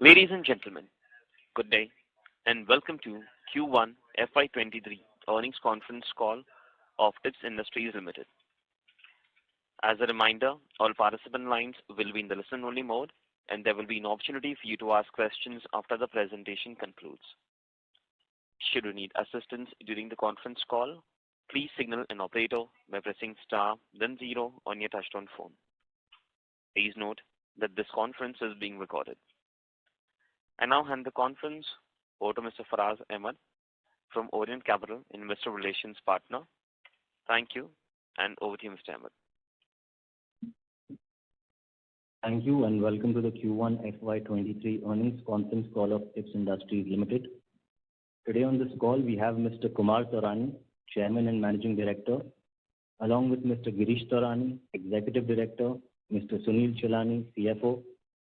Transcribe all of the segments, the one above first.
Ladies and gentlemen, good day and welcome to Q1 FY23 earnings conference call of Tips Industries Limited. As a reminder, all participant lines will be in the listen-only mode, and there will be an opportunity for you to ask questions after the presentation concludes. Should you need assistance during the conference call, please signal an operator by pressing star then 0 on your touchtone phone. Please note that this conference is being recorded. I now hand the conference over to Mr. Faraz Ahmed from Orient Capital, Investor Relations Partner. Thank you, and over to you, Mr. Ahmed. Thank you, and welcome to the Q1 FY23 earnings conference call of Tips Industries Limited. Today on this call, we have Mr. Kumar Taurani, Chairman and Managing Director, along with Mr. Girish Taurani, Executive Director, Mr. Sunil Chelani, CFO,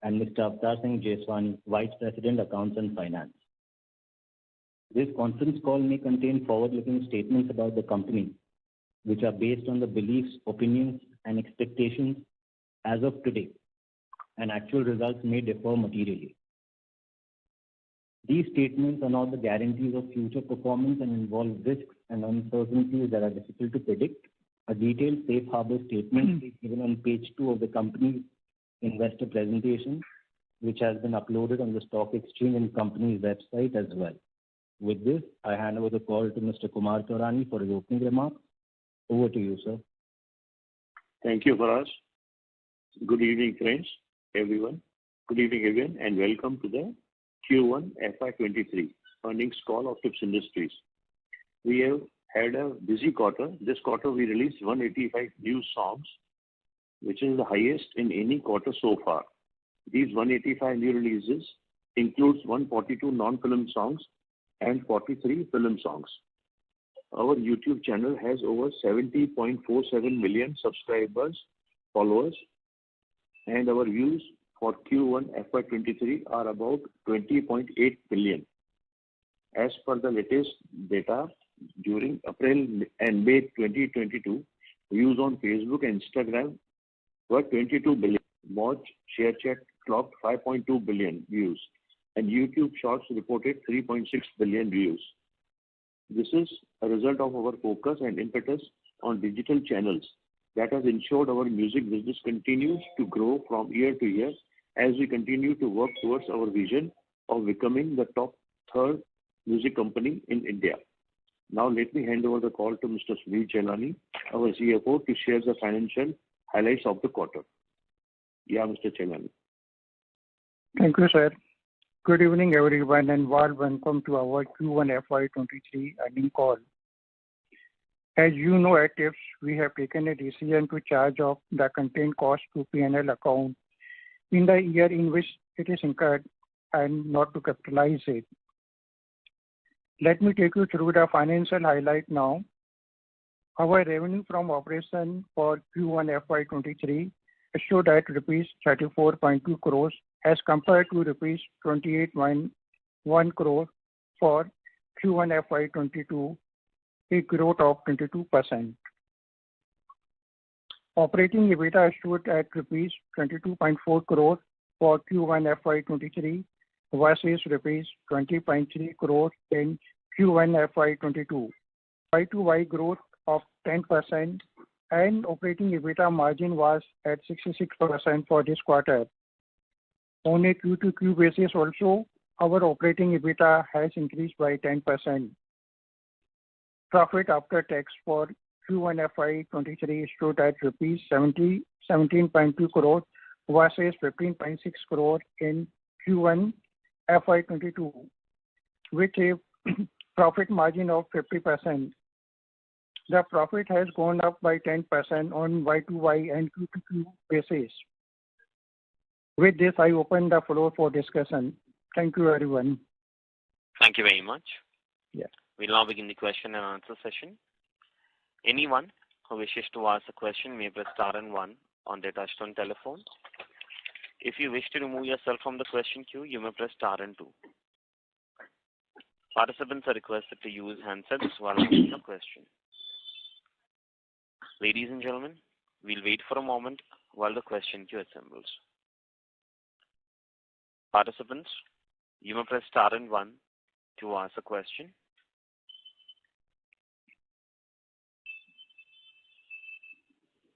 and Mr. Avtar Singh Jeswani, Vice President, Accounts and Finance. This conference call may contain forward-looking statements about the company, which are based on the beliefs, opinions, and expectations as of today, and actual results may differ materially. These statements are not the guarantees of future performance and involve risks and uncertainties that are difficult to predict. A detailed safe harbor statement is given on page 2 of the company's investor presentation, which has been uploaded on the stock exchange and company's website as well. With this, I hand over the call to Mr. Kumar Taurani for his opening remarks. Over to you, sir. Thank you, Faraz. Good evening, friends, everyone. Good evening, everyone, and welcome to the Q1 FY23 earnings call of Tips Industries. We have had a busy quarter. This quarter, we released 185 new songs, which is the highest in any quarter so far. These 185 new releases includes 142 non-film songs and 43 film songs. Our YouTube channel has over 70.47 million subscribers, followers, and our views for Q1 FY23 are about 20.8 billion. As per the latest data, during April and May 2022, views on Facebook and Instagram were 22 billion. Watch ShareChat clocked 5.2 billion views, and YouTube Shorts reported 3.6 billion views. This is a result of our focus and impetus on digital channels that has ensured our music business continues to grow from year to year as we continue to work towards our vision of becoming the top third music company in India. Now let me hand over the call to Mr. Sunil Chelani, our CFO, to share the financial highlights of the quarter. Yeah, Mr. Chelani. Thank you, sir. Good evening, everyone, and warm welcome to our Q1 FY23 earnings call. As you know, at Tips, we have taken a decision to charge off the content cost to P&L account in the year in which it is incurred and not to capitalize it. Let me take you through the financial highlight now. Our revenue from operation for Q1 FY23 stood at rupees 34.2 crores as compared to rupees 28.1 crore for Q1 FY22, a growth of 22%. Operating EBITDA stood at rupees 22.4 crore for Q1 FY23 versus rupees 20.3 crore in Q1 FY22. Y2Y growth of 10%, and operating EBITDA margin was at 66% for this quarter. On a Q2Q basis also, our operating EBITDA has increased by 10%. Profit after tax for Q1 FY23 stood at rupees 17.2 crore versus 15.6 crore in Q1 FY22, with a profit margin of 50%. The profit has gone up by 10% on Y2Y and Q2Q basis. With this, I open the floor for discussion. Thank you, everyone. Thank you very much. Yeah. We'll now begin the question and answer session. Anyone who wishes to ask a question may press star and 1 on their touchtone telephone. If you wish to remove yourself from the question queue, you may press star and 2. Participants are requested to use handsets while asking a question. Ladies and gentlemen, we'll wait for a moment while the question queue assembles. Participants, you may press star and one to ask a question.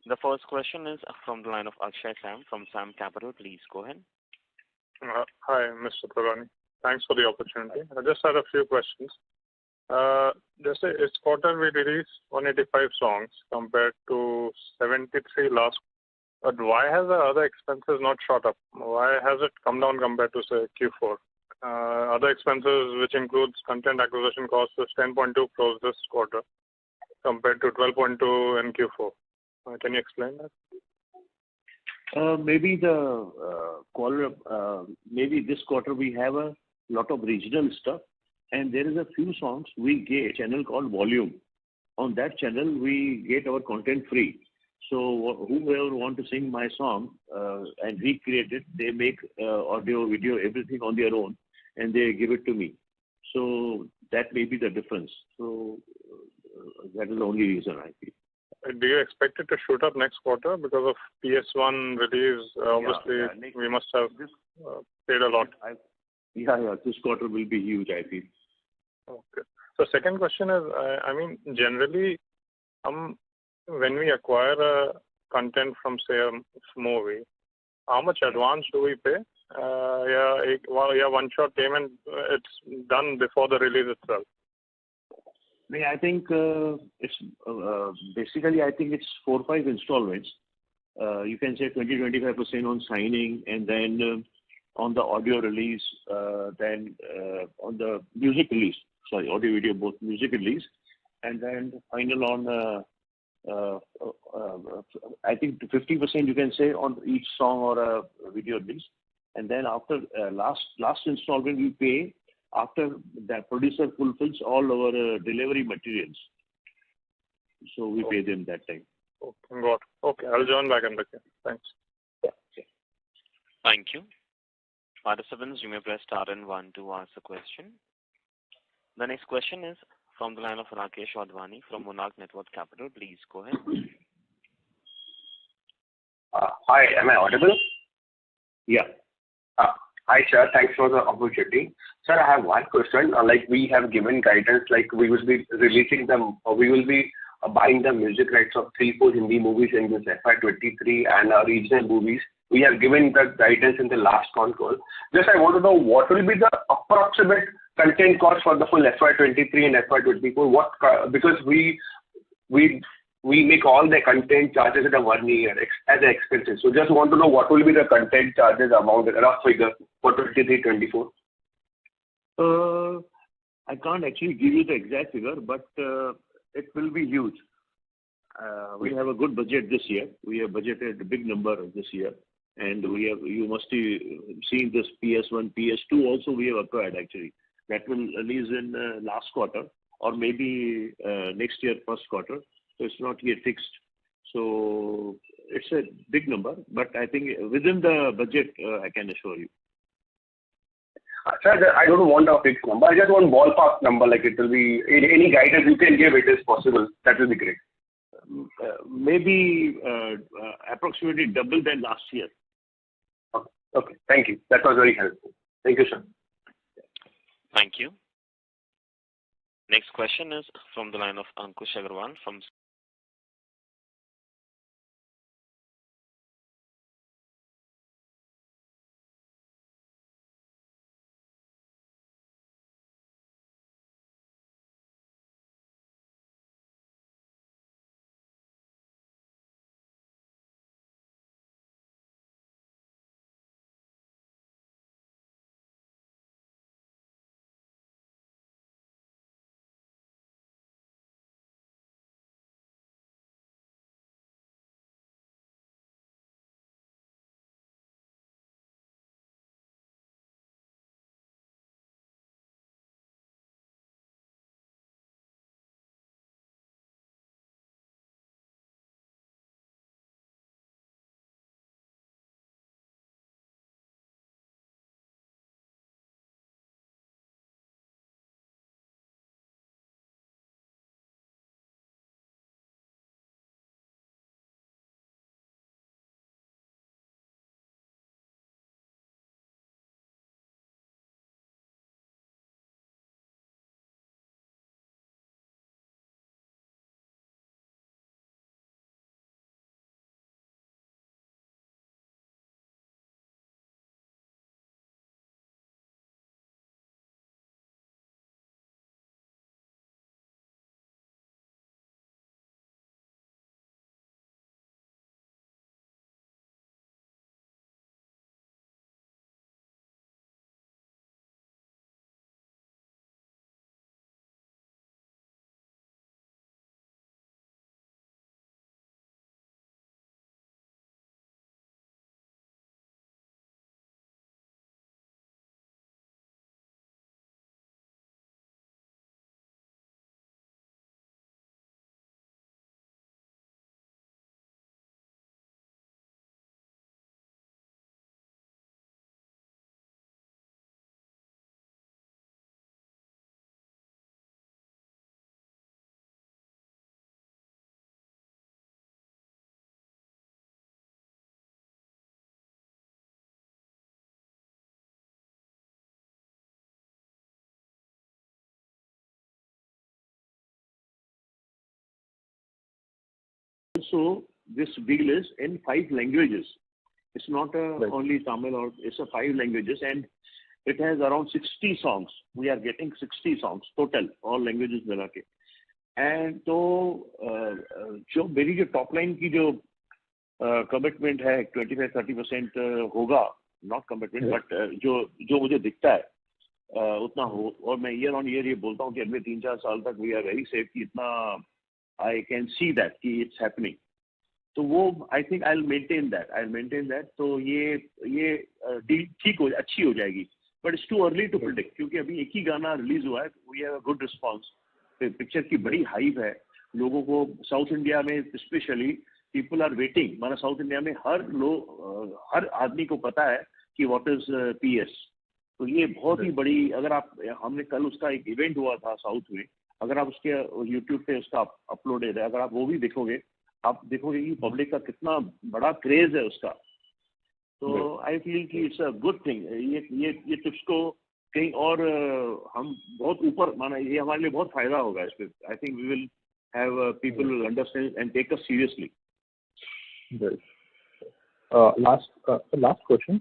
The first question is from the line of Akshay Sam from Sam Capital. Please go ahead. Hi, Mr. Purani. Thanks for the opportunity. I just had a few questions. Just say this quarter we released 185 songs compared to 73 last. But why has the other expenses not shot up? Why has it come down compared to say Q4? Other expenses, which includes content acquisition costs, is 10.2 crores this quarter compared to 12.2 in Q4. Can you explain that? Maybe maybe this quarter we have a lot of regional stuff, and there is a few songs we get a channel called Volume. On that channel, we get our content free. So whoever want to sing my song and recreate it, they make audio, video, everything on their own, and they give it to me. So that may be the difference. So that is the only reason I feel. Do you expect it to shoot up next quarter because of PS1 release? Obviously, we must have paid a lot. This quarter will be huge, I feel. Okay. So second question is, I mean, generally, when we acquire a content from, say, a movie, how much advance do we pay? One-shot payment, it's done before the release itself. I think it's basically, I think it's 4 or 5 installments. You can say 20-25% on signing, and then on the audio release, then on the music release. Sorry, audio, video, both music release, and then final on. I think 50% you can say on each song or a video release, and then after last installment we pay after the producer fulfills all our delivery materials. So we pay them that time. Okay, got it. Okay, I'll join back in the queue. Thanks. Yeah. Thank you. Participants, you may press star and one to ask a question. The next question is from the line of Rakesh Wadhwani from Remark Network Capital. Please go ahead. Hi, am I audible? Yeah. Hi, sir. Thanks for the opportunity. Sir, I have one question. Like we have given guidance, like we will be releasing them, or we will be buying the music rights of 3-4 Hindi movies in this FY23 and regional movies. We have given the guidance in the last con call. Just I want to know what will be the approximate content cost for the full FY23 and FY24. Because we make all the content charges in a 1 year as an expenses. So just want to know what will be the content charges amount, a rough figure for 23-24. I can't actually give you the exact figure, but it will be huge. We have a good budget this year. We have budgeted a big number this year, and you must have seen this PS1, PS2 also we have acquired actually. That will release in last quarter or maybe next year first quarter. So it's not yet fixed. So it's a big number, but I think within the budget, I can assure you. Sir, I don't want a fixed number. I just want ballpark number, like it will be, any guidance you can give it is possible. That will be great. Maybe approximately double than last year. Okay. Thank you. That was very helpful. Thank you, sir. Thank you. Next question is from the line of Ankush Agarwal from also, this deal is in 5 languages. It's not only Tamil, or it's a 5 languages, and it has around 60 songs. We are getting 60 songs total, all languages मिला के. And तो जो मेरी जो top line की जो commitment है 25-30% होगा, नॉट कमिटमेंट बट जो मुझे दिखता है उतना हो, और मैं ईयर ऑन ईयर ये बोलता हूँ कि अगले 3-4 साल तक वी आर वेरी सेफ कि इतना आई कैन सी दैट कि इट्स हैपनिंग. तो वो I think I will maintain that. तो ये डील ठीक हो, अच्छी हो जाएगी, but it's too early to predict, क्योंकि अभी एक ही गाना रिलीज हुआ है. We have a good response. Picture की बड़ी हाइप है, लोगों को साउथ इंडिया में स्पेशली पीपल आर वेटिंग. माना साउथ इंडिया में हर आदमी को पता है कि व्हाट इज PS. तो ये बहुत ही बड़ी, अगर आप, हमने कल उसका एक इवेंट हुआ था साउथ में, अगर आप उसके यूट्यूब पे उसका अपलोडेड है, अगर आप वो भी देखोगे, आप देखोगे कि पब्लिक का कितना बड़ा क्रेज है उसका. तो आई फील कि इट्स अ गुड थिंग. ये टिप्स को कहीं और हम बहुत ऊपर, माना ये हमारे लिए बहुत फायदा होगा इस पे. I think we will have people will understand and take us seriously. Last question.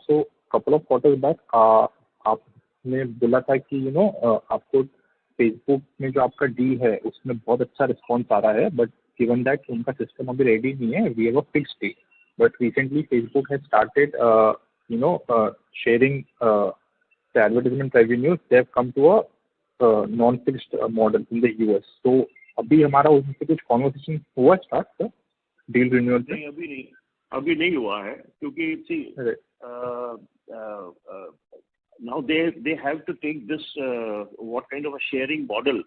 So couple of quarters back, आपने बोला था कि आपको फेसबुक में जो आपका डील है उसमें बहुत अच्छा रिस्पॉन्स आ रहा है, बट गिवन दैट उनका सिस्टम अभी रेडी नहीं है, we have a fixed day. But recently Facebook has started sharing the advertisement revenues. They have come to a non-fixed model in the US. So अभी हमारा उनसे कुछ conversation हुआ start sir deal renewal पे? नहीं, अभी नहीं हुआ है, क्योंकि सी now they have to take this what kind of a sharing model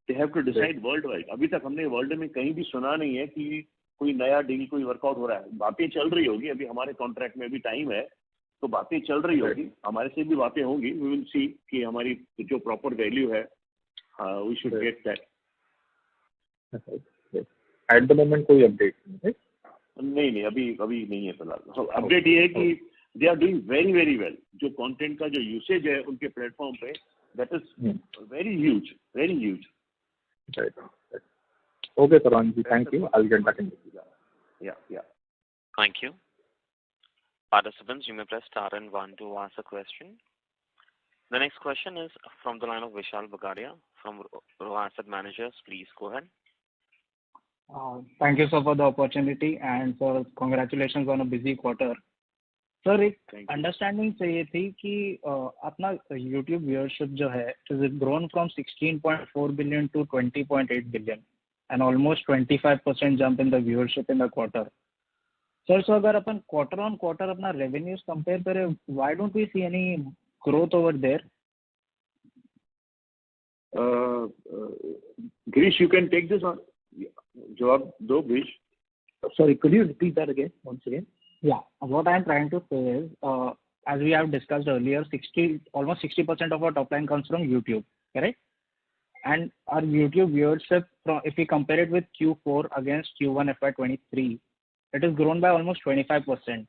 they have to decide worldwide. अभी तक हमने वर्ल्ड में कहीं भी सुना नहीं है कि कोई नया डील कोई वर्कआउट हो रहा है. बातें चल रही होगी, अभी हमारे कॉन्ट्रैक्ट में भी टाइम है, तो बातें चल रही होगी, हमारे से भी बातें होंगी. वी विल सी कि हमारी जो प्रॉपर वैल्यू है, we should get that. At the moment कोई अपडेट नहीं, अभी नहीं है फिलहाल. अपडेट ये है कि they are doing very very well. जो कंटेंट का जो यूसेज है उनके प्लेटफॉर्म पे, that is very huge. Okay Tarun ji, thank you. I will get back in. या Thank you. Participants, you may press star and 1 to ask a question. The next question is from the line of Vishal Bagaria from Roha Asset Managers. Please go ahead. Thank you, sir, for the opportunity, and sir, congratulations on a busy quarter. Sir, एक understanding चाहिए थी कि अपना YouTube viewership जो है is grown from 16.4 billion to 20.8 billion and almost 25% jump in the viewership in the quarter. Sir, so अगर अपन quarter on quarter अपना revenues compare करें, why don't we see any growth over there? Girish, you can take this on. जवाब दो Girish. Sorry, could you repeat that again, once again? Yeah, what I'm trying to say is, as we have discussed earlier, almost 60% of our top line comes from YouTube, correct? And our YouTube viewership, if we compare it with Q4 against Q1 FY23, it has grown by almost 25%.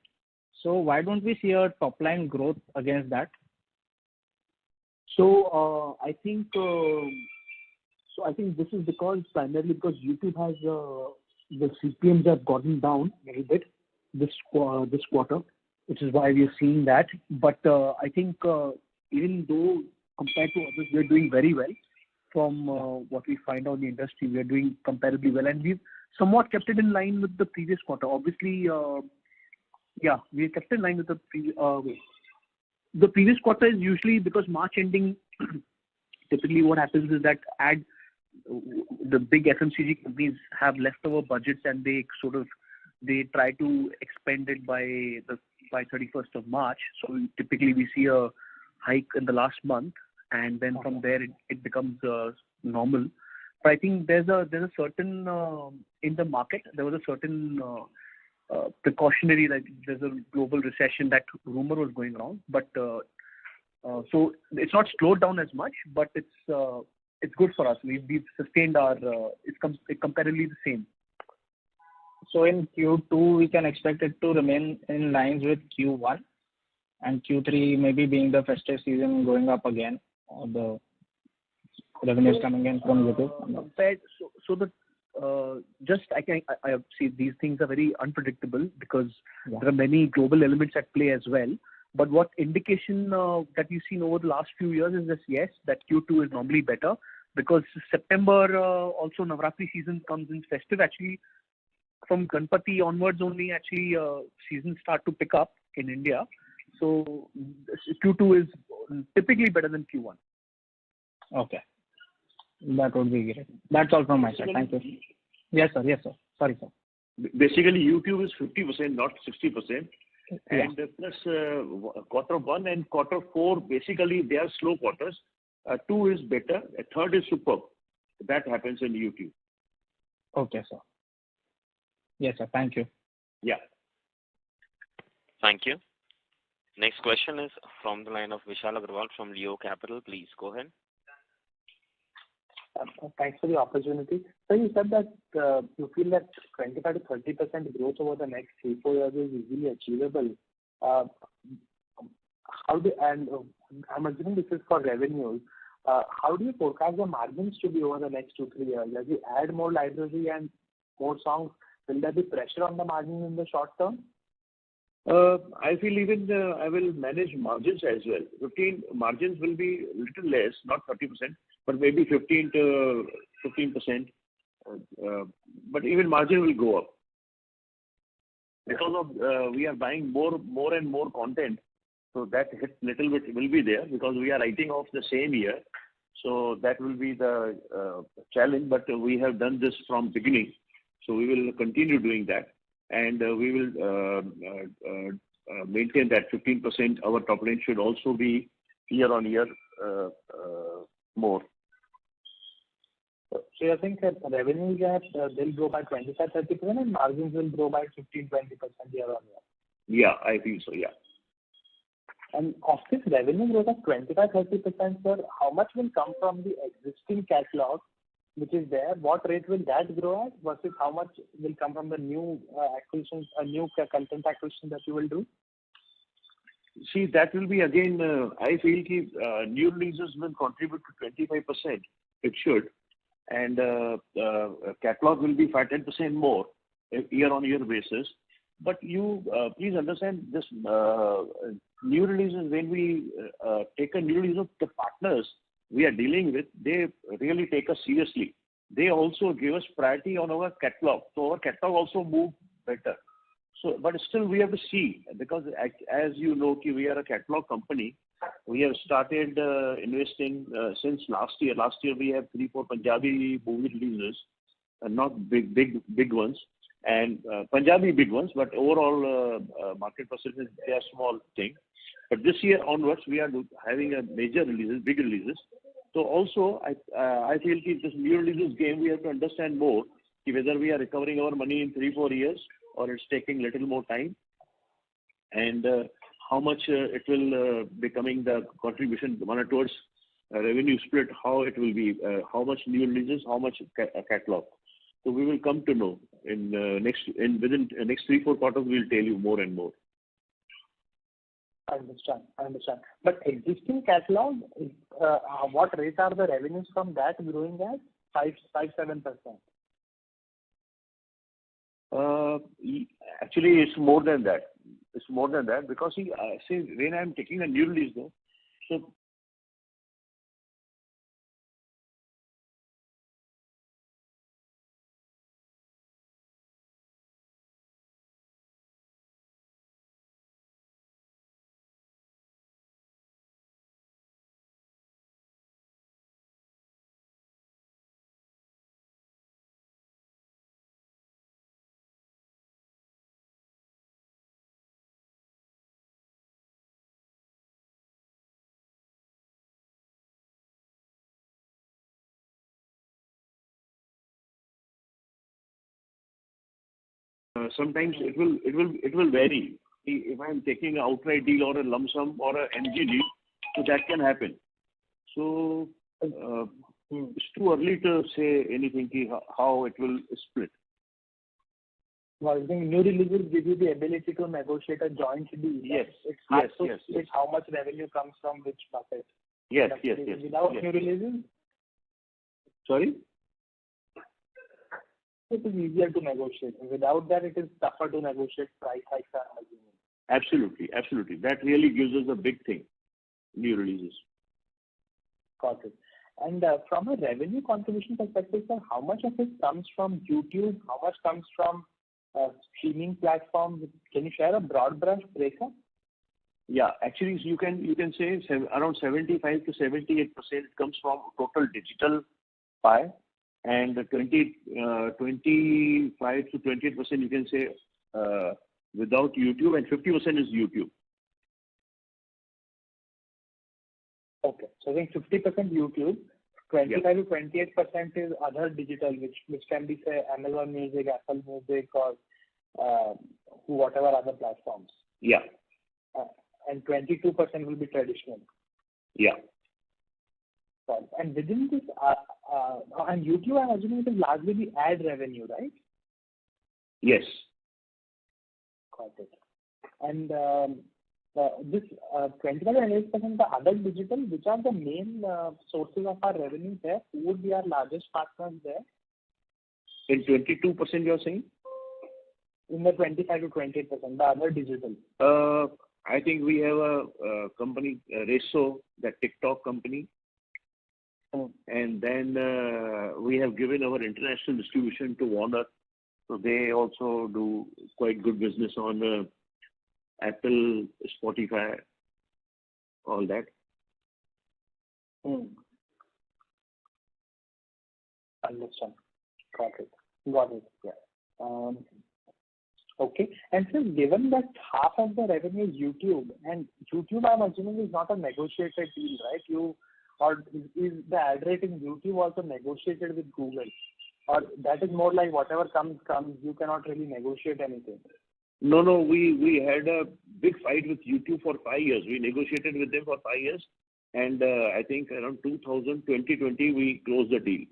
So why don't we see a top line growth against that? So I think this is primarily because YouTube has the CPMs have gotten down a little bit this quarter, which is why we are seeing that. But I think even though compared to others, we are doing very well. From what we find out in the industry, we are doing comparably well, and we've somewhat kept it in line with the previous quarter. Obviously, we kept in line with the previous quarter is usually because March ending. Typically, what happens is that the big FMCG companies have leftover budgets, and they try to expend it by 31st of March. So typically, we see a hike in the last month, and then from there it becomes normal. But I think there's a certain in the market there was a certain precautionary, like there's a global recession, that rumor was going around, but so it's not slowed down as much, but it's good for us. We've sustained our it's comparatively the same. So in Q2 we can expect it to remain in lines with Q1, and Q3 maybe being the festive season going up again, or the revenues coming in from YouTube. I see these things are very unpredictable because there are many global elements at play as well. But what indication that you've seen over the last few years is that yes, that Q2 is normally better because September also Navratri season comes in festive. Actually, from Ganpati onwards only seasons start to pick up in India. So Q2 is typically better than Q1. Okay. That would be great. That's all from my side. Thank you. Yes, sir. Sorry, sir. Basically, YouTube is 50%, not 60%. Yeah. And plus Q1 and Q4, basically they are slow quarters. 2 is better. 3rd is superb. That happens in YouTube. Okay, sir. Yes, sir. Thank you. Yeah. Thank you. Next question is from the line of Vishal Agarwal from Leo Capital. Please go ahead. Thanks for the opportunity. So you said that you feel that 25 to 30% growth over the next 3-4 years is easily achievable. I'm assuming this is for revenues. How do you forecast the margins to be over the next 2-3 years? As you add more library and more songs, will there be pressure on the margin in the short term? I feel even I will manage margins as well. 15 margins will be a little less, not 30%, but maybe 15%. But even margin will go up because of we are buying more and more content. So that hit little bit will be there because we are writing off the same year. So that will be the challenge. But we have done this from beginning, so we will continue doing that. And we will maintain that 15%. Our top line should also be year on year more. So you think that revenues they'll grow by 25-30% and margins will grow by 15-20% year on year? Yeah, I think so, yeah. And of this revenue growth of 25-30%, sir, how much will come from the existing catalog which is there? What rate will that grow at versus how much will come from the new acquisitions, new content acquisition that you will do? See, that will be again, I feel new releases will contribute to 25%. It should. And catalog will be 5-10% more year on year basis. But you please understand this new releases, when we take a new release of the partners we are dealing with, they really take us seriously. They also give us priority on our catalog. So our catalog also move better. So, but still we have to see because as you know, we are a catalog company. We have started investing since last year. Last year we have 3-4 Punjabi movie releases, not big ones, and Punjabi big ones, but overall market percentage they are small thing. But this year onwards we are having a major releases, big releases. So also I feel this new releases game we have to understand more whether we are recovering our money in 3-4 years or it's taking little more time, and how much it will becoming the contribution towards revenue split, how it will be, how much new releases, how much catalog. So we will come to know in within next 3-4 quarters. We'll tell you more and more. I understand. But existing catalog, what rate are the revenues from that growing at? 5-7%. Actually, it's more than that. It's more than that because see when I'm taking a new release though, so sometimes it will vary. If I'm taking an outright deal or a lump sum or a MG deal, so that can happen. So it's too early to say anything how it will split. Well, I think new releases give you the ability to negotiate a joint deal. Yes. It's hard to split how much revenue comes from which bucket. Yes. Without new releases? Sorry? it is easier to negotiate. Without that, it is tougher to negotiate price hikes, I'm assuming. Absolutely, absolutely. That really gives us a big thing, new releases. Got it. And from a revenue contribution perspective, sir, how much of it comes from YouTube? How much comes from streaming platforms? Can you share a broad brush breakup? Yeah, actually, you can say around 75 to 78% comes from total digital pie, and 25 to 28% you can say without YouTube, and 50% is YouTube. Okay, so I think 50% YouTube, 25 to 28% is other digital, which can be say Amazon Music, Apple Music, or whatever other platforms. Yeah. And 22% will be traditional. Yeah. And within this, and YouTube, I'm assuming it is largely the ad revenue, right? Yes. Got it. And this 25 and 8%, the other digital, which are the main sources of our revenue there? Who would be our largest partners there? In 22% you're saying? In the 25 to 28%, the other digital. I think we have a company, Reso, the TikTok company. And then we have given our international distribution to Warner. So they also do quite good business on Apple, Spotify, all that. Understand. Got it. Yeah. Okay. And so given that half of the revenue is YouTube, and YouTube, I'm assuming, is not a negotiated deal, right? Or is the ad rate in YouTube also negotiated with Google? Or that is more like whatever comes, you cannot really negotiate anything? No, we had a big fight with YouTube for 5 years. We negotiated with them for 5 years, and I think around 2020 we closed the deal.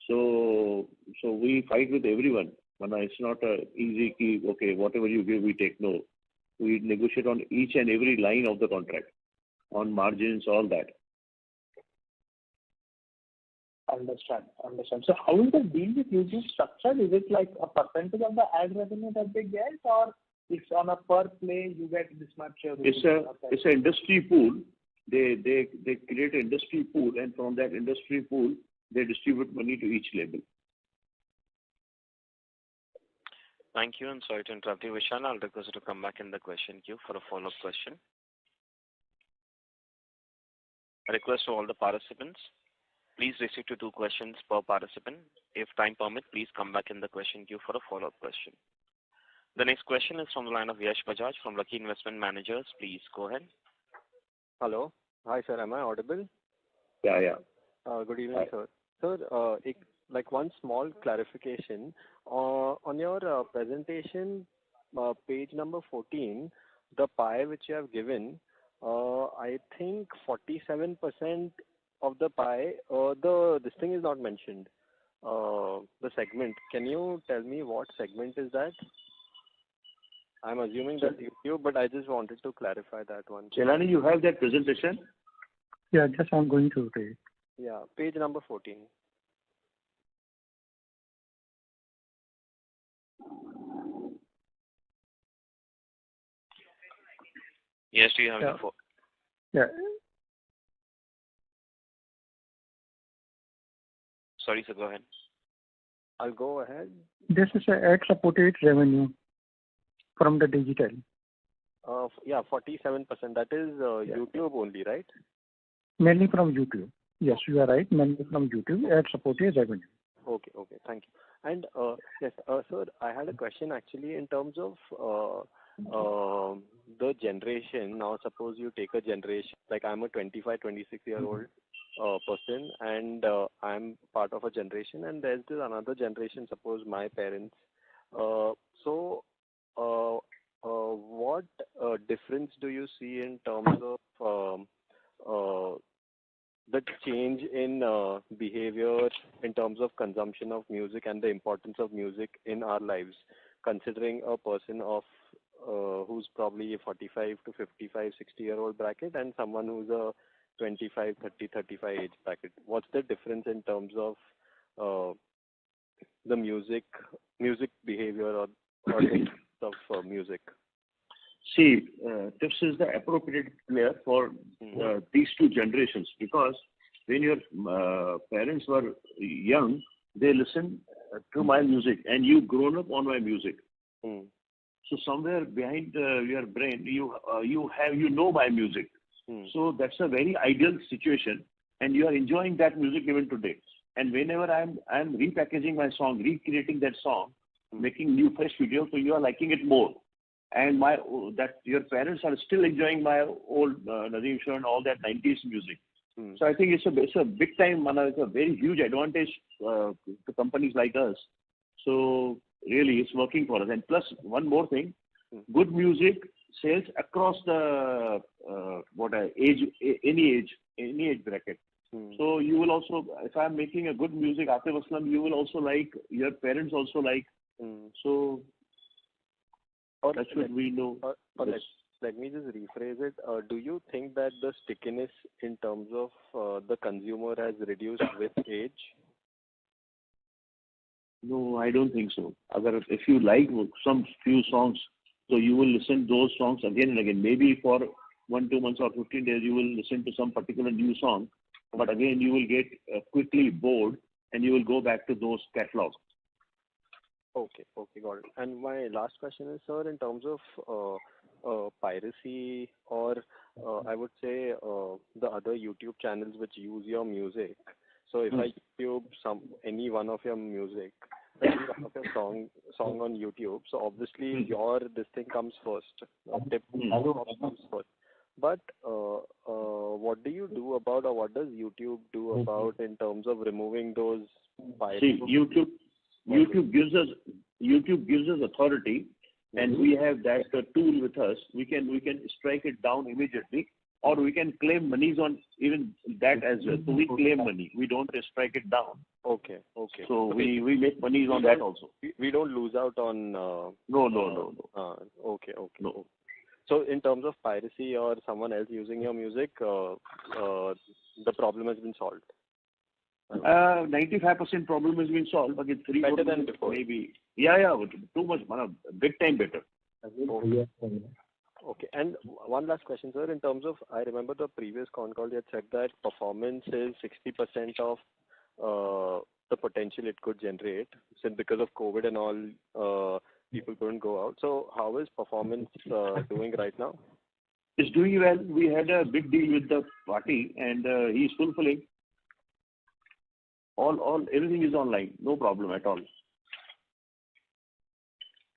So we fight with everyone. It's not a easy key, okay, whatever you give, we take. No. We negotiate on each and every line of the contract, on margins, all that. Understand. So how is the deal with YouTube structured? Is it like a percentage of the ad revenue that they get, or it's on a per play, you get this much? It's an industry pool. They create an industry pool, and from that industry pool, they distribute money to each label. Thank you, and sorry to interrupt you, Vishal. I'll request you to come back in the question queue for a follow-up question. A request to all the participants. Please restrict to 2 questions per participant. If time permits, please come back in the question queue for a follow-up question. The next question is from the line of Yash Bajaj from Lucky Investment Managers. Please go ahead. Hello. Hi, sir. Am I audible? Yeah. Good evening, sir. Sir, one small clarification. On your presentation, page number 14, the pie which you have given, I think 47% of the pie, this thing is not mentioned. The segment. Can you tell me what segment is that? I'm assuming that's YouTube, but I just wanted to clarify that one. Chelani, you have that presentation? Yeah, just I'm going to read. Yeah, page number 14. Yes, do you have info? Yeah. Sorry, sir, go ahead. I'll go ahead. This is an ad-supported revenue from the digital. 47%. That is YouTube only, right? Mainly from YouTube. Yes, you are right. Mainly from YouTube, ad-supported revenue. Okay. Thank you. And yes, sir, I had a question actually in terms of the generation. Now, suppose you take a generation, like I'm a 25, 26-year-old person, and I'm part of a generation, and there's this another generation, suppose my parents. What difference do you see in terms of the change in behavior in terms of consumption of music and the importance of music in our lives, considering a person of who's probably a 45 to 55, 60-year-old bracket, and someone who's a 25, 30, 35 age bracket? What's the difference in terms of the music behavior or taste of music? See, Tips is the appropriate player for these two generations, because when your parents were young, they listened to my music, and you grown up on my music. So somewhere behind your brain, you know my music. So that's a very ideal situation, and you are enjoying that music even today. And whenever I'm repackaging my song, recreating that song, making new fresh videos, so you are liking it more. And that your parents are still enjoying my old Nadeem Shah and all that 90s music. So I think it's a big time, it's a very huge advantage to companies like us. So really, it's working for us. And plus, one more thing, good music sells across the any age bracket. So you will also, if I'm making a good music, Atif Aslam, you will also like, your parents also like. So that's what we know. Let me just rephrase it. Do you think that the stickiness in terms of the consumer has reduced with age? No, I don't think so. If you like some few songs, so you will listen to those songs again and again. Maybe for 1-2 months or 15 days, you will listen to some particular new song, but again you will get quickly bored, and you will go back to those catalogs. Okay, got it. And my last question is, sir, in terms of piracy, or I would say the other YouTube channels which use your music. So if I YouTube any one of your music, any one of your song on YouTube, so obviously this thing comes first. Tip comes first. But what do you do about, or what does YouTube do about in terms of removing those piracy? See, YouTube gives us authority, and we have that tool with us. We can strike it down immediately, or we can claim monies on even that as well. So we claim money. We don't strike it down. Okay. So we make monies on that also. We don't lose out on. No. Okay. No. So in terms of piracy or someone else using your music, the problem has been solved. 95% problem has been solved, but it's better than before. Maybe. Yeah, too much, big time better. Okay. And one last question, sir. In terms of, I remember the previous con call you had said that performance is 60% of the potential it could generate, since because of COVID and all, people couldn't go out. So how is performance doing right now? It's doing well. We had a big deal with the party, and he's fulfilling. Everything is online. No problem at all.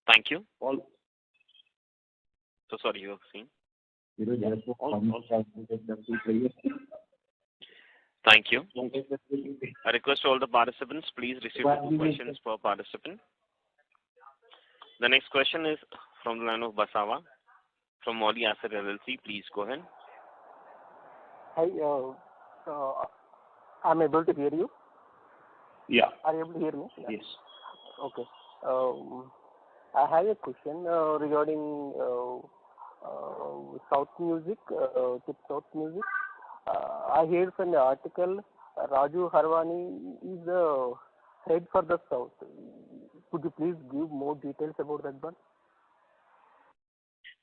Thank you. So sorry, you were saying? Thank you. I request all the participants, please receive 2 questions per participant. The next question is from the line of Basawa from Moli Asset LLC. Please go ahead. Hi, I'm able to hear you. Yeah. Are you able to hear me? Yes. Okay. I have a question regarding South music, South music. I heard from the article, Raju Harwani is the head for the South. Could you please give more details about that one?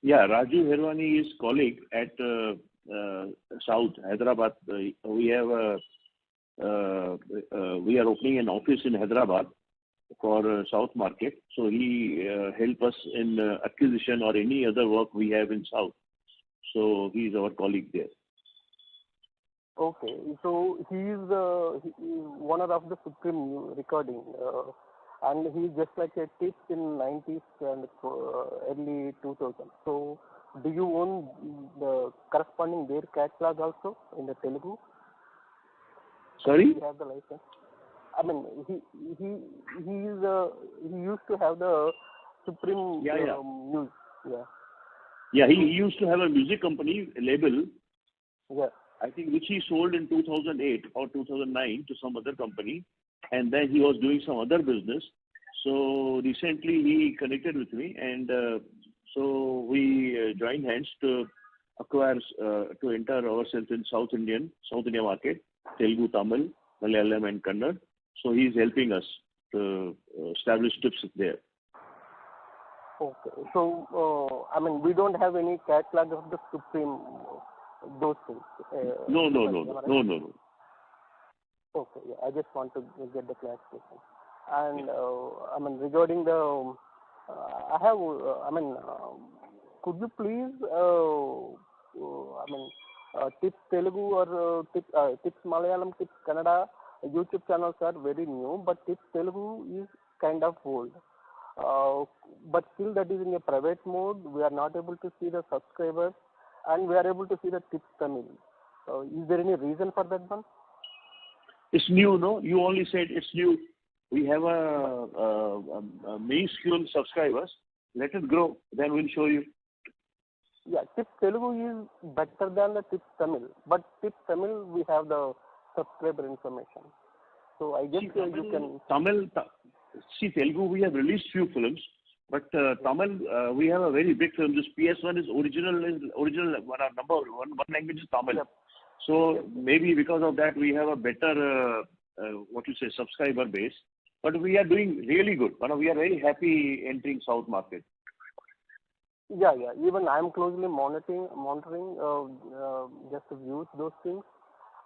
Yeah, Raju Harwani is colleague at South Hyderabad. We are opening an office in Hyderabad for South market. So he help us in acquisition or any other work we have in South. So he is our colleague there. Okay, so he is one of the Supreme recording, and he is just like a tip in 90s and early 2000s. So do you own the corresponding their catalog also in the Telugu? Sorry? He have the license. I mean, he used to have the Supreme news. Yeah, he used to have a music company label. Yeah. I think which he sold in 2008 or 2009 to some other company, and then he was doing some other business. So recently he connected with me, and so we joined hands to acquire, to enter ourselves in South India market, Telugu, Tamil, Malayalam and Kannada. So he is helping us. established tips there. Okay. So, I mean, we don't have any catalog of the Supreme, those things. No. Okay. Yeah, I just want to get the clarification. And, I mean, regarding the, could you please, Tips Telugu or Tips Malayalam, Tips Kannada YouTube channels are very new, but Tips Telugu is kind of old. But still that is in a private mode. We are not able to see the subscribers, and we are able to see the Tips Tamil. Is there any reason for that one? It's new, no? You only said it's new. We have a minuscule subscribers. Let it grow, then we'll show you. Yeah, Tips Telugu is better than the Tips Tamil, but Tips Tamil we have the subscriber information. So I guess you can. Telugu we have released few films, but Tamil we have a very big film. This PS1 is original number one language is Tamil. Yep. So maybe because of that we have a better subscriber base. But we are doing really good. We are very happy entering South market. Yeah. Even I am closely monitoring just to view those things.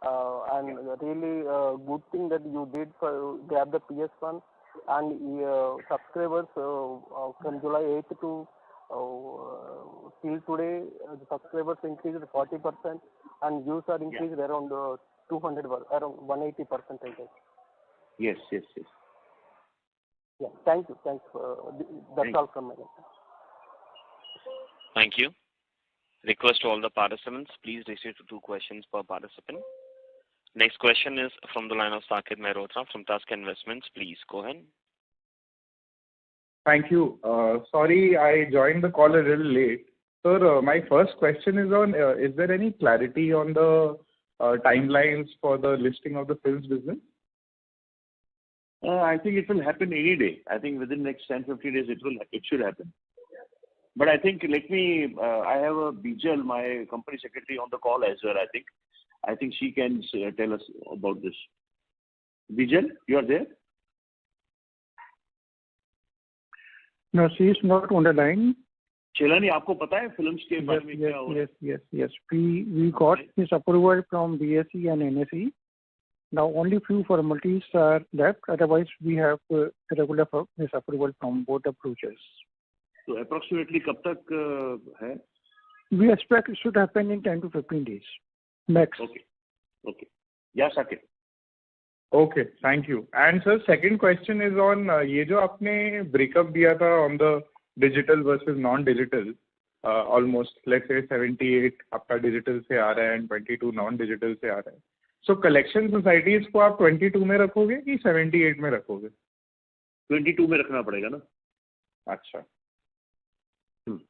And really good thing that you did for grab the PS1 and subscribers from July 8th to till today the subscribers increased 40% and views are increased around 200 around 180%. Yes. Yeah, thank you. That's all from my end. Thank you. Request to all the participants, please restrict to 2 questions per participant. Next question is from the line of Saket Mehrotra from Tusk Investments. Please go ahead. Thank you. Sorry, I joined the call a little late. Sir, my first question is on, is there any clarity on the timelines for the listing of the films business? I think it will happen any day. I think within the next 10-15 days it should happen. But I think I have a Bijal, my company secretary, on the call as well. I think she can tell us about this. Bijal, you are there? No, she is not on the line. Chelani, आपको पता है films के बारे में क्या हो रहा है? Yes. We got his approval from BSE and NSE. Now only few formalities are left. Otherwise, we have regular his approval from both approaches. So approximately कब तक है? We expect it should happen in 10 to 15 days max. Okay. Yeah, Saket. Okay, thank you. And sir, second question is on ये जो आपने breakup दिया था on the digital versus non-digital, almost let's say 78 आपका digital से आ रहा है and 22 non-digital से आ रहा है. So collection societies को आप 22 में रखोगे कि 78 में रखोगे? 22 में रखना पड़ेगा ना? अच्छा.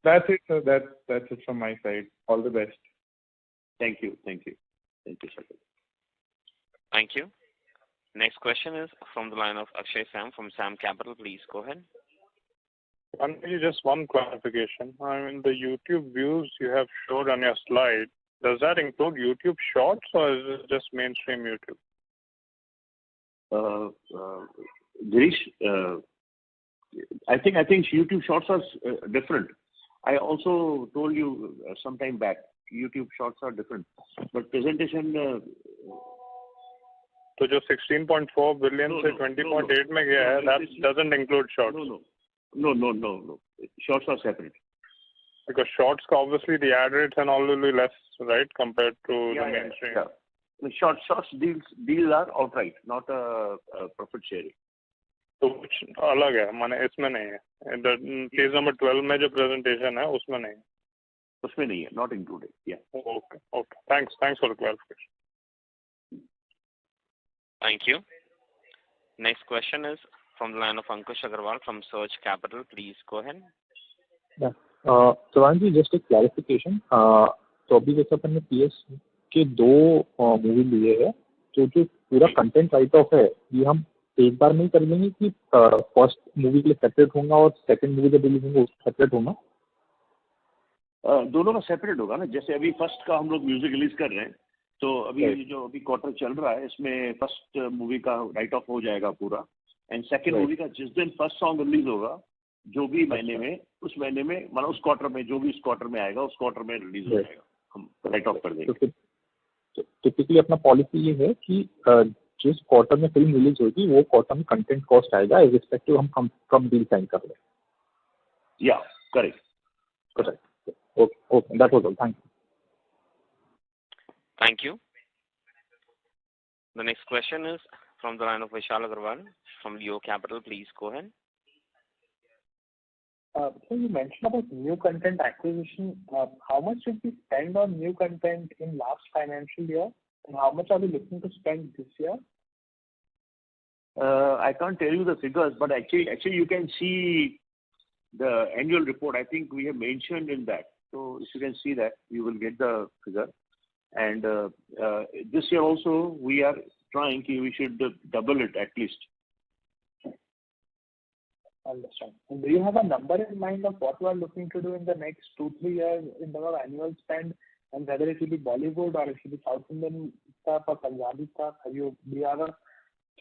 That's it, sir. That's it from my side. All the best. Thank you, Saket. Thank you. Next question is from the line of Akshay Sam from Sam Capital. Please go ahead. Just one clarification. I mean, the YouTube views you have showed on your slide, does that include YouTube Shorts or is it just mainstream YouTube? Girish, I think YouTube Shorts are different. I also told you some time back, YouTube Shorts are different. But presentation... So जो 16.4 billion से 20.8 में गया है, that doesn't include Shorts? No. Shorts are separate. Because Shorts, obviously the ad rates and all will be less, right, compared to the mainstream? Yeah. The Shorts deals are outright, not a profit sharing. तो कुछ अलग है, माने इसमें नहीं है. Page number 12 में जो presentation है, उसमें नहीं है. उसमें नहीं है, not included. Yeah. Okay. Thanks for the clarification. Thank you. Next question is from the line of Ankush Agarwal from Surge Capital. Please go ahead. Yeah. Savan ji, just a clarification. तो अभी जैसे अपन ने PS के 2 movie लिए हैं, तो जो पूरा कंटेंट राइट ऑफ है, ये हम एक बार में ही कर लेंगे कि फर्स्ट मूवी के लिए सेपरेट होगा और सेकंड मूवी जब रिलीज होगा उसका सेपरेट होगा? दोनों का सेपरेट होगा ना. जैसे अभी फर्स्ट का हम लोग म्यूजिक रिलीज कर रहे हैं, तो अभी जो क्वार्टर चल रहा है इसमें फर्स्ट मूवी का राइट ऑफ हो जाएगा पूरा, एंड सेकंड मूवी का जिस दिन फर्स्ट सॉन्ग रिलीज होगा, जो भी महीने में, उस महीने में मतलब उस क्वार्टर में, जो भी उस क्वार्टर में आएगा उस क्वार्टर में रिलीज हो जाएगा, हम राइट ऑफ कर देंगे। तो टिपिकली अपना पॉलिसी ये है कि जिस क्वार्टर में फिल्म रिलीज होगी वो क्वार्टर में कंटेंट कॉस्ट आएगा, एज रिस्पेक्टिव हम कम डील साइन कर लें। या correct. Okay, that was all, thank you. Thank you. The next question is from the line of Vishal Agarwal from Leo Capital. Please go ahead. So you mentioned about new content acquisition. How much did we spend on new content in last financial year, and how much are we looking to spend this year? I can't tell you the figures, but actually you can see the annual report. I think we have mentioned in that. So if you can see that, you will get the figure. And this year also we are trying, we should double it at least. Understand. And do you have a number in mind of what you are looking to do in the next 2-3 years in terms of annual spend, and whether it will be Bollywood or it will be South Indian stuff or Punjabi stuff? Do you have a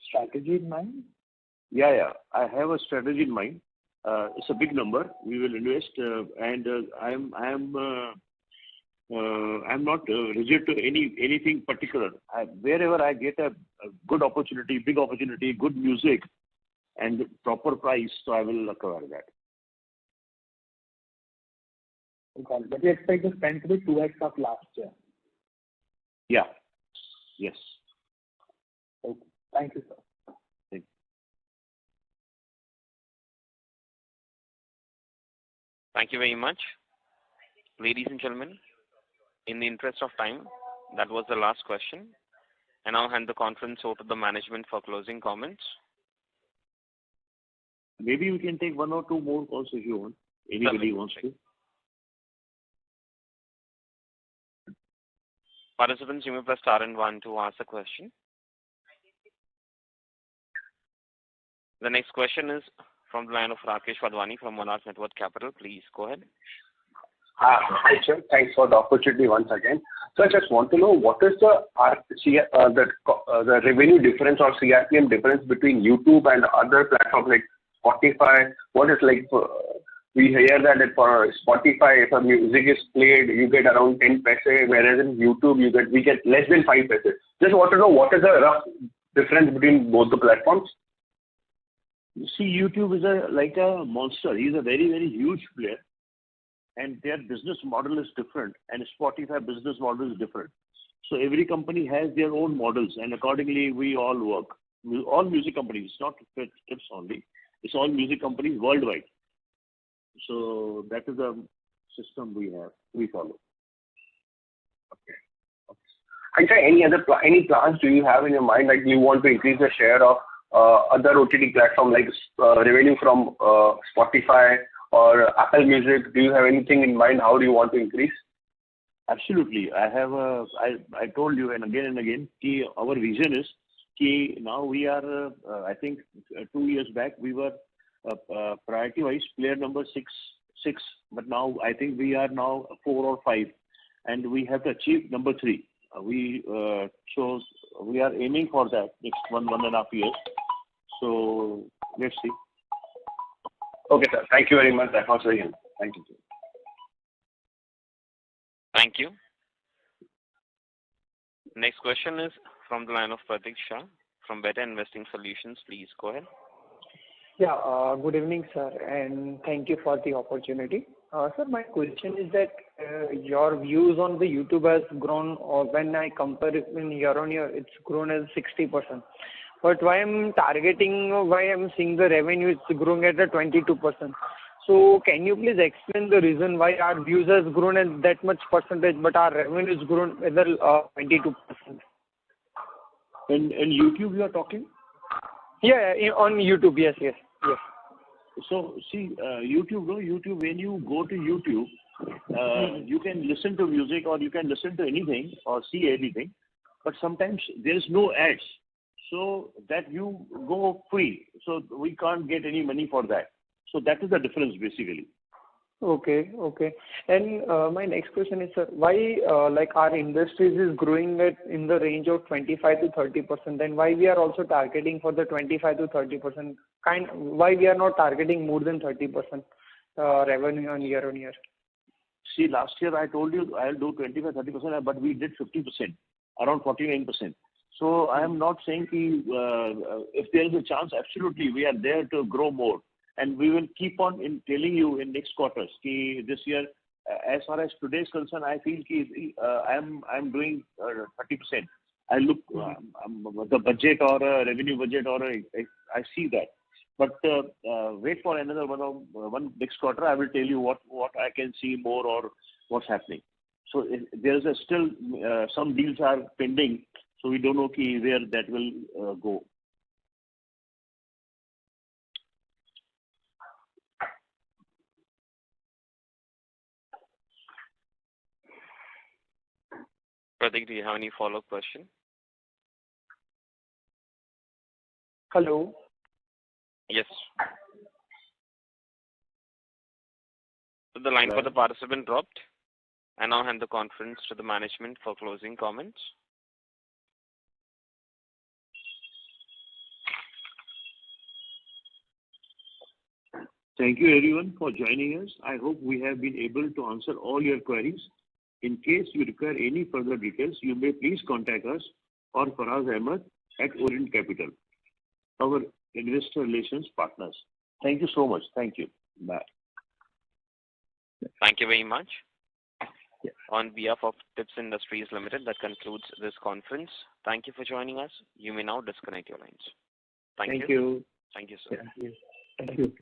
strategy in mind? Yeah. I have a strategy in mind. It's a big number. We will invest, and I'm not rigid to anything particular. Wherever I get a good opportunity, big opportunity, good music, and proper price, so I will acquire that. Okay. But you expect the spend to be 2x of last year? Yeah. Yes. Okay. Thank you, sir. Thank you. Thank you very much. Ladies and gentlemen, in the interest of time, that was the last question. And I'll hand the conference over to the management for closing comments. Maybe we can take 1 or 2 more calls if you want. Anybody wants to. Participants, you may press star and 1 to ask a question. The next question is from the line of Rakesh Wadhwani from Monarch Network Capital. Please go ahead. Hi, sir. Thanks for the opportunity once again. So I just want to know what is the revenue difference or CRPM difference between YouTube and other platforms like Spotify. What is like, we hear that for Spotify, if a music is played, you get around 10 paise, whereas in YouTube we get less than 5 paise. Just want to know what is the rough difference between both the platforms. You see, YouTube is like a monster. He's a very, very huge player, and their business model is different, and Spotify business model is different. So every company has their own models, and accordingly we all work. All music companies, it's not Tips only. It's all music companies worldwide. So that is the system we follow. Okay. And sir, any plans do you have in your mind, like you want to increase the share of other OTT platform like revenue from Spotify or Apple Music? Do you have anything in mind? How do you want to increase? Absolutely. I told you and again, our vision is now we are, I think 2 years back we were priority wise player number 6, but now I think we are now 4 or 5, and we have to achieve number 3. So we are aiming for that next 1.5 years. So let's see. Okay, sir. Thank you very much. That was very helpful. Thank you. Thank you. Next question is from the line of Pratik Shah from Better Investing Solutions. Please go ahead. Yeah, good evening, sir, and thank you for the opportunity. Sir, my question is that your views on the YouTube has grown, or when I compare it in year on year, it's grown as 60%. But why I'm seeing the revenue is growing at a 22%. So can you please explain the reason why our views has grown at that much percentage, but our revenue has grown at 22%? In YouTube you are talking? Yeah, on YouTube, yes. So see, YouTube, when you go to YouTube, you can listen to music or you can listen to anything or see anything, but sometimes there is no ads, so that you go free. So we can't get any money for that. So that is the difference basically. Okay, okay. And my next question is, sir, why like our industries is growing at in the range of 25 to 30%, then why we are also targeting for the 25 to 30%? Why we are not targeting more than 30% revenue on year? See, last year I told you I'll do 25-30%, but we did 50%, around 49%. So I am not saying if there is a chance, absolutely we are there to grow more, and we will keep on telling you in next quarters. This year, as far as today's concerned, I feel I'm doing 30%. I look the budget or revenue budget I see that. But wait for another one next quarter. I will tell you what I can see more or what's happening. So there's still some deals are pending, so we don't know where that will go. Pratik, do you have any follow-up question? Hello. Yes. So the line for the participant dropped. I now hand the conference to the management for closing comments. Thank you everyone for joining us. I hope we have been able to answer all your queries. In case you require any further details, you may please contact us or Faraz Ahmed at Orient Capital, our investor relations partners. Thank you so much. Thank you. Bye. Thank you very much. On behalf of Tips Industries Limited, that concludes this conference. Thank you for joining us. You may now disconnect your lines. Thank you. Thank you. Thank you, sir. Thank you.